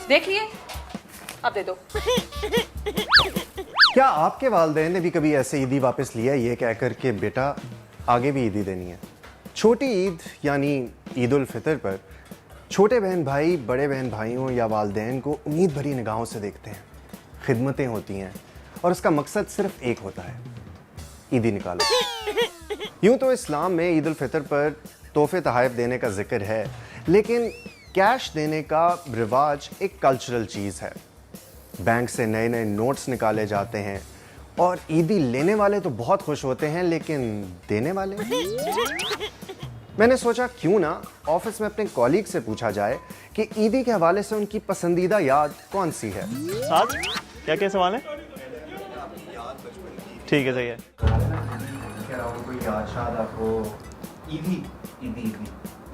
देख लिए, अब दे दो। क्या आपके वालिदैन ने भी कभी ऐसे ईदी वापस लिया ये कहकर के बेटा आगे भी ईदी देनी है? छोटी ईद यानी ईद उल फितर पर छोटे बहन भाई बड़े बहन भाइयों या वालिदैन को उम्मीद भरी निगाहों से देखते हैं। खिदमतें होती हैं और उसका मकसद सिर्फ एक होता है, ईदी निकालो। यूं तो इस्लाम में ईद उल फितर पर तोहफे तोहफ़े देने का जिक्र है, लेकिन कैश देने का रिवाज एक कल्चरल चीज़ है। बैंक से नए नए नोट्स निकाले जाते हैं और ईदी लेने वाले तो बहुत खुश होते हैं, लेकिन देने वाले? मैंने सोचा क्यों ना ऑफिस में अपने कॉलीग से पूछा जाए कि ईदी के हवाले से उनकी पसंदीदा याद कौन सी है। साथ क्या क्या सवाल है? ठीक है, सही है। कोई याद शाद आपको? ईदी ईदी ईदी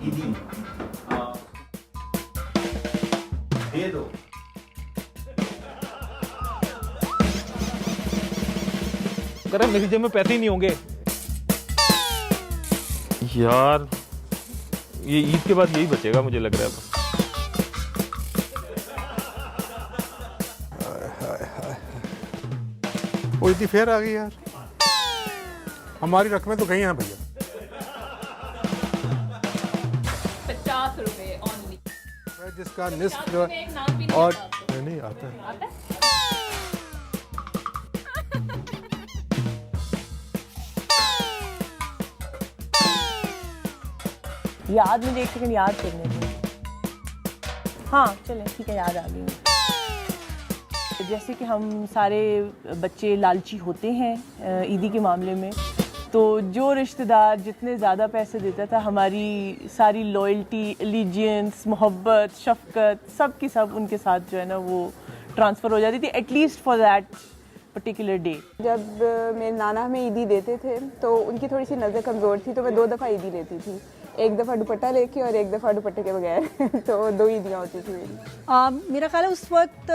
ईदी दे दो। अरे मेरी जेब में पैसे ही नहीं होंगे यार। ये ईद के बाद यही बचेगा मुझे लग रहा है। वो ईदी फेर आ गई यार, हमारी रकमें तो गई हैं भैया। 50 रुपए ओनली। जिसका निस्फ और नहीं आता है। याद मुझे एक सेकंड याद करने दो। हाँ चलें ठीक है, याद आ गई। जैसे कि हम सारे बच्चे लालची होते हैं ईदी के मामले में, तो जो रिश्तेदार जितने ज़्यादा पैसे देता था, हमारी सारी लॉयल्टी, एलिजियंस, मोहब्बत, शफकत सब की सब उनके साथ जो है ना वो ट्रांसफ़र हो जाती थी, at least for that particular day. जब मेरे नाना हमें ईदी देते थे तो उनकी थोड़ी सी नज़र कमज़ोर थी, तो मैं 2 दफ़ा ईदी लेती थी, एक दफ़ा दुपट्टा लेके और एक दफ़ा दुपट्टे के बगैर। तो 2 ईदियाँ होती थी मेरी। मेरा ख्याल है उस वक्त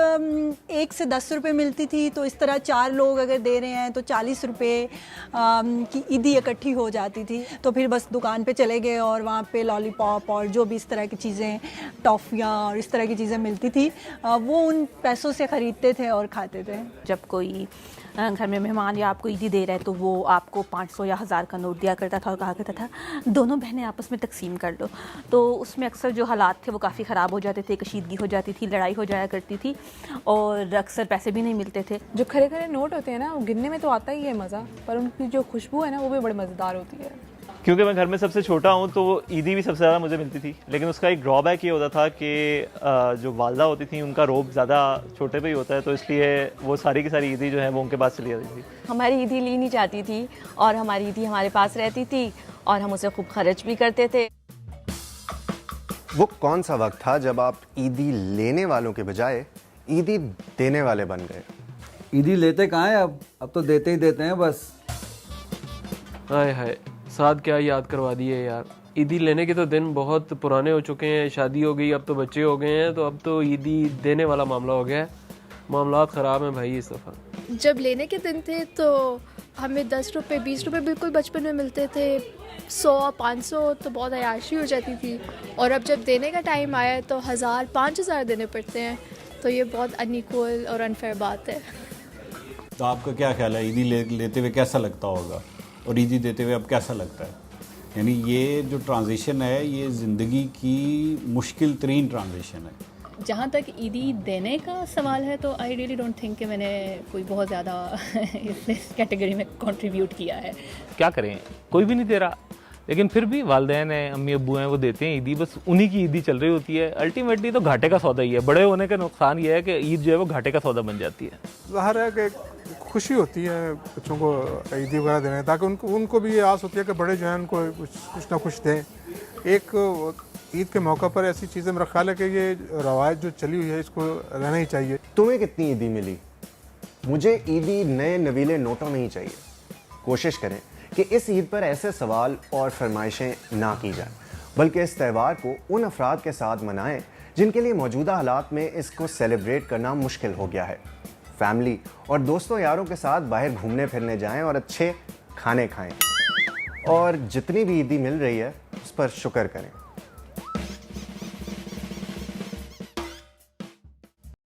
1 से 10 रुपए मिलती थी, तो इस तरह 4 लोग अगर दे रहे हैं तो 40 रुपए की ईदी इकट्ठी हो जाती थी। तो फिर बस दुकान पे चले गए और वहाँ पे लॉलीपॉप और जो भी इस तरह की चीज़ें, टॉफ़ियाँ और इस तरह की चीज़ें मिलती थी, वो उन पैसों से ख़रीदते थे और खाते थे। जब कोई घर में मेहमान या आपको ईदी दे रहा है तो वो आपको 500 या 1000 का नोट दिया करता था और कहा करता था दोनों बहनें आपस में तकसीम कर लो। तो उसमें अक्सर जो हालात थे वो काफ़ी ख़राब हो जाते थे, कशीदगी हो जाती थी, लड़ाई हो जाया करती थी और अक्सर पैसे भी नहीं मिलते थे। जो खरे खरे नोट होते हैं ना, वो गिनने में तो आता ही है मज़ा, पर उनकी जो खुशबू है ना वो भी बड़ी मज़ेदार होती है। क्योंकि मैं घर में सबसे छोटा हूँ तो ईदी भी सबसे ज़्यादा मुझे मिलती थी, लेकिन उसका एक ड्रॉबैक ये होता था कि जो वालदा होती थी उनका रोब ज़्यादा छोटे पे ही होता है, तो इसलिए वो सारी की सारी ईदी जो है वो उनके पास चली जाती थी। हमारी ईदी ली नहीं जाती थी और हमारी ईदी हमारे पास रहती थी और हम उसे खूब खर्च भी करते थे। वो कौन सा वक्त था जब आप ईदी लेने वालों के बजाय ईदी देने वाले बन गए? ईदी लेते कहाँ हैं अब तो देते ही देते हैं बस। हाय हाय, साथ क्या याद करवा दिए यार। ईदी लेने के तो दिन बहुत पुराने हो चुके हैं, शादी हो गई, अब तो बच्चे हो गए हैं, तो अब तो ईदी देने वाला मामला हो गया है। मामलात ख़राब हैं भाई इस दफ़ा। जब लेने के दिन थे तो हमें 10 रुपये 20 रुपये बिल्कुल बचपन में मिलते थे, 100 500 तो बहुत अयाशी हो जाती थी, और अब जब देने का टाइम आया तो 1000 5000 देने पड़ते हैं, तो ये बहुत अनइक्वल और अनफेयर बात है। तो आपका क्या ख्याल है, ईदी लेते हुए कैसा लगता होगा और ईदी देते हुए अब कैसा लगता है? यानी ये जो ट्रांजिशन है ये ज़िंदगी की मुश्किल तरीन ट्रांजिशन है। जहाँ तक ईदी देने का सवाल है तो आई रियली डोंट थिंक कि मैंने कोई बहुत ज़्यादा इस कैटेगरी में कंट्रीब्यूट किया है। क्या करें, कोई भी नहीं दे रहा, लेकिन फिर भी वालिदैन हैं, अम्मी अब्बू हैं, वो देते हैं ईदी, बस उन्हीं की ईदी चल रही होती है। अल्टीमेटली तो घाटे का सौदा ही है। बड़े होने का नुकसान ये है कि ईद जो है वो घाटे का सौदा बन जाती है। ज़ाहिर है कि खुशी होती है बच्चों को ईदी वगैरह देने, ताकि उनको भी ये आस होती है कि बड़े जो हैं उनको कुछ ना कुछ दें। एक ईद के मौका पर ऐसी चीज़ें मेरा ख्याल है कि ये रवायत जो चली हुई है इसको रहना ही चाहिए। तुम्हें कितनी ईदी मिली? मुझे ईदी नए नवीले नोटों में ही चाहिए। कोशिश करें कि इस ईद पर ऐसे सवाल और फरमाइशें ना की जाए, बल्कि इस त्यौहार को उन अफराद के साथ मनाएं जिनके लिए मौजूदा हालात में इसको सेलिब्रेट करना मुश्किल हो गया है। फैमिली और दोस्तों यारों के साथ बाहर घूमने फिरने जाएं और अच्छे खाने खाएं, और जितनी भी ईदी मिल रही है उस पर शुक्र करें।